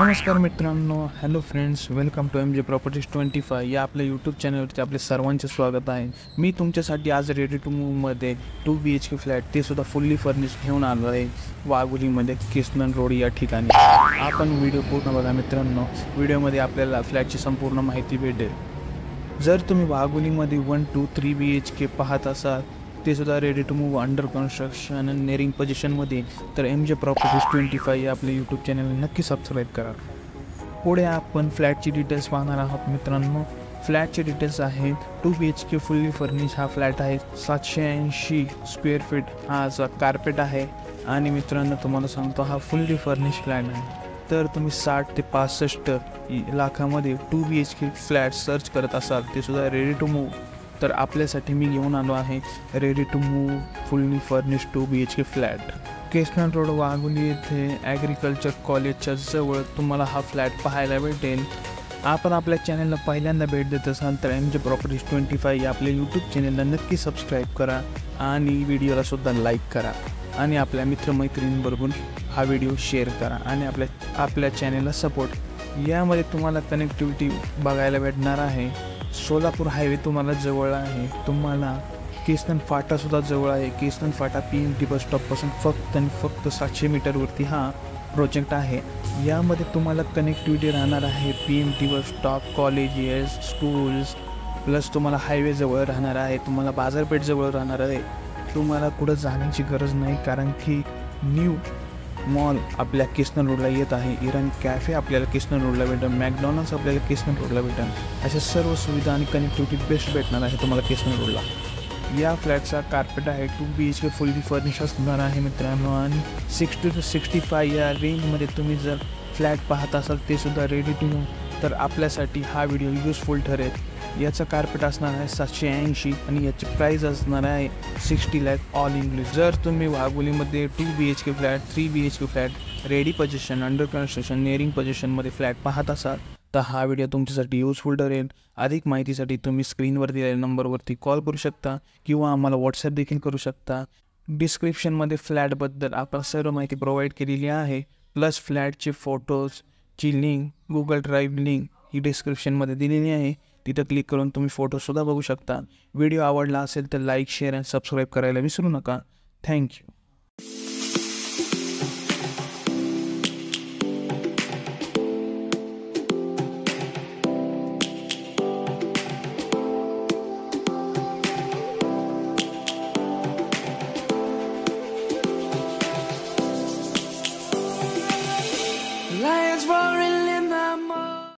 नमस्कार मित्रांनो, hello friends, welcome to MJ properties 25 या आपल्या यूट्यूब चॅनलवरती आपले सर्वांचे स्वागत आहे. मी तुमच्यासाठी आज रेडी टू मूव्हमध्ये 2 BHK फ्लॅट ते सुद्धा फुल्ली फर्निश घेऊन आलो आहे वाघोलीमध्ये किसनन रोड या ठिकाणी. आपण व्हिडिओ पूर्ण बघा मित्रांनो. व्हिडिओमध्ये आपल्याला फ्लॅटची संपूर्ण माहिती भेटेल. जर तुम्ही वाघोलीमध्ये 1, 2, 3 BHK पाहत असाल ते सुद्धा ready to move under construction आणि नेरिंग पोझिशनमध्ये, तर MJ प्रॉपर्टीज 25 या आपल्या यूट्यूब चॅनलला नक्की सबस्क्राईब करा. पुढे आपण फ्लॅटची डिटेल्स पाहणार आहोत मित्रांनो. फ्लॅटचे डिटेल्स आहेत 2 BHK फुल्ली फर्निश हा फ्लॅट आहे. 780 स्क्वेअर फीट हा कार्पेट आहे. आणि मित्रांनो तुम्हाला सांगतो हा फुल्ली फर्निश फ्लॅट आहे. तर तुम्ही 60 ते 65 लाखामध्ये 2 BHK फ्लॅट सर्च करत असाल ते सुद्धा रेडी टू मूव्ह, तर आपल्यासाठी मी घेऊन आलो आहे ready to move fully furnish 2 BHK flat. Kesnand road Wagholi येथे ॲग्रिकल्चर कॉलेजच्या जवळ तुम्हाला हा फ्लॅट पाहायला भेटेल. आपण आपल्या चॅनलला पहिल्यांदा भेट देत असाल तर MJ प्रॉपर्टीज 25 या आपल्या यूट्यूब चॅनलला नक्की सबस्क्राईब करा आणि व्हिडिओला सुद्धा लाईक करा आणि आपल्या मित्रमैत्रिणींबरोबर हा व्हिडिओ शेअर करा आणि आपल्या चॅनलला सपोर्ट. यामध्ये तुम्हाला कनेक्टिव्हिटी बघायला भेटणार आहे. सोलापूर हायवे तुम्हाला जवळ आहे. तुम्हाला किसनन फाटासुद्धा जवळ आहे. किसनन फाटा PMT बस स्टॉपपासून फक्त आणि फक्त 700 मीटरवरती हा प्रोजेक्ट आहे. यामध्ये तुम्हाला कनेक्टिव्हिटी राहणार आहे. PMT bus stop, colleges, schools, plus तुम्हाला हायवे जवळ राहणार आहे. तुम्हाला बाजारपेठ जवळ राहणार आहे. तुम्हाला कुठं जाण्याची गरज नाही, कारण की न्यू मॉल आपल्या किसनन रोडला येत आहे. इरान कॅफे आपल्याला किसनन रोडला भेटेल. मॅकडॉनल्ड्स आपल्याला किसनन रोडला भेटेल. अशा सर्व सुविधा आणि कनेक्टिव्हिटी बेस्ट भेटणार आहे तुम्हाला किसनन रोडला. या फ्लॅटचा कार्पेट आहे 2 BHK फुल्ली फर्निश असणार आहे मित्रांनो. आणि 60 to 65 या रेंजमध्ये तुम्ही जर फ्लॅट पाहत असाल ते सुद्धा रेडी टू मूव्ह, तर आपल्यासाठी हा व्हिडिओ युजफुल ठरेल. याचा कार्पेट असणार आहे 780 आणि याची प्राईस असणार आहे 60 लाख ऑल इंक्लूड. जर तुम्ही वाघोलीमध्ये 2 BHK flat, 3 BHK flat, ready position, under construction, nearing पोझिशनमध्ये फ्लॅट पाहत असाल तर हा व्हिडिओ तुमच्यासाठी युजफुल ठरेल. अधिक माहितीसाठी तुम्ही स्क्रीनवर दिलेल्या नंबरवरती कॉल करू शकता किंवा आम्हाला व्हॉट्सॲप देखील करू शकता. डिस्क्रिप्शनमध्ये फ्लॅटबद्दल आपण सर्व माहिती प्रोव्हाइड केलेली आहे. प्लस फ्लॅटचे फोटोजची लिंक, गुगल ड्राईव्ह लिंक ही डिस्क्रिप्शनमध्ये दिलेली आहे. तिथं क्लिक करून तुम्ही फोटोसुद्धा बघू शकता. व्हिडिओ आवडला असेल तर लाईक, शेअर आणि सबस्क्राईब करायला विसरू नका. थँक्यू. Lions roaring